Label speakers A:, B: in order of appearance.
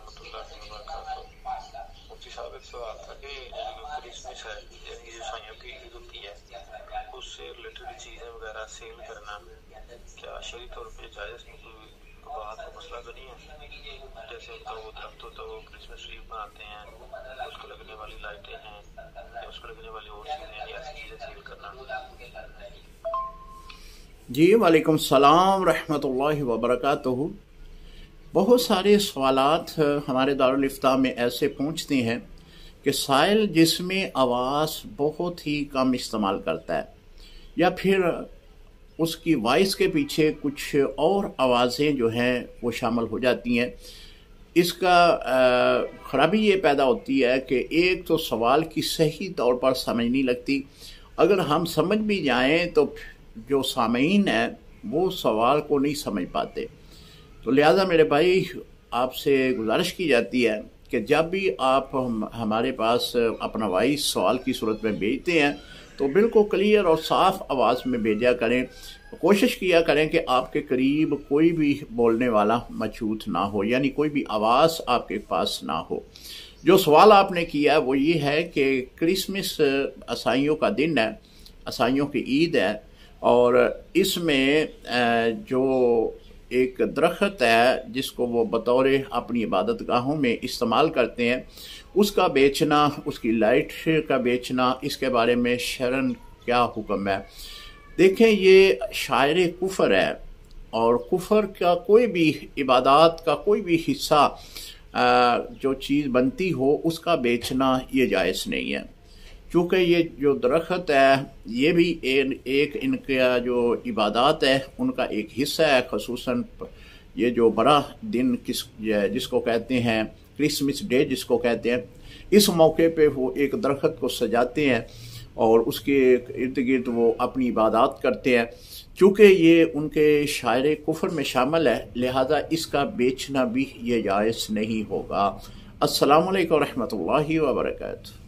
A: रहमतुल्लाहि व बरकातुहू। मुफ्ती साहब, एक सवाल था कि क्रिसमस है, यानी ये ईसाइयों की ईद होती है, उससे रिलेटेड चीज़ें वगैरह सेल करना क्या शरई तौर पे जायज़ बात का मसला तो नहीं है? जैसे उनका वो दरख्त होता है, वो क्रिसमस ट्री बनाते हैं, उसको लगने वाली लाइटें हैं या उसको लगने वाली और चीज़ें, यानी ऐसी चीज़ें सेल करना।
B: जी वालेकुम सलाम रहमतुल्लाहि व बरकातुहू। बहुत सारे सवालात हमारे दारुल इफ्ता में ऐसे पहुँचते हैं कि साइल जिसमें आवाज़ बहुत ही कम इस्तेमाल करता है या फिर उसकी वॉइस के पीछे कुछ और आवाज़ें जो हैं वो शामिल हो जाती हैं। इसका ख़राबी ये पैदा होती है कि एक तो सवाल की सही तौर पर समझ नहीं लगती, अगर हम समझ भी जाएं तो जो सामीन है वो सवाल को नहीं समझ पाते। तो लिहाजा मेरे भाई आपसे गुजारिश की जाती है कि जब भी आप हमारे पास अपना वॉइस सवाल की सूरत में भेजते हैं तो बिल्कुल क्लियर और साफ़ आवाज़ में भेजा करें। कोशिश किया करें कि आपके करीब कोई भी बोलने वाला मौजूद ना हो, यानी कोई भी आवाज़ आपके पास ना हो। जो सवाल आपने किया वो ये है कि क्रिसमस ईसाइयों का दिन है, ईसाइयों की ईद है, और इसमें जो एक दरख्त है जिसको वो बतौर अपनी इबादत गाहों में इस्तेमाल करते हैं, उसका बेचना, उसकी लाइट का बेचना, इसके बारे में शरन क्या हुक्म है? देखें, ये शायर कुफर है और कुफर का कोई भी इबादत का कोई भी हिस्सा जो चीज़ बनती हो उसका बेचना ये जायज़ नहीं है, क्योंकि ये जो दरख्त है ये भी एक इनका जो इबादत है उनका एक हिस्सा है। ख़ुसूसन ये जो बड़ा दिन जिसको कहते हैं क्रिसमस डे जिसको कहते हैं, इस मौके पे वो एक दरख्त को सजाते हैं और उसके इर्द गिर्द वो अपनी इबादत करते हैं। चूँकि ये उनके शायर कुफर में शामिल है, लिहाजा इसका बेचना भी ये जायज़ नहीं होगा। अस्सलामु अलैकुम रहमतुल्लाहि व बरकातुहू।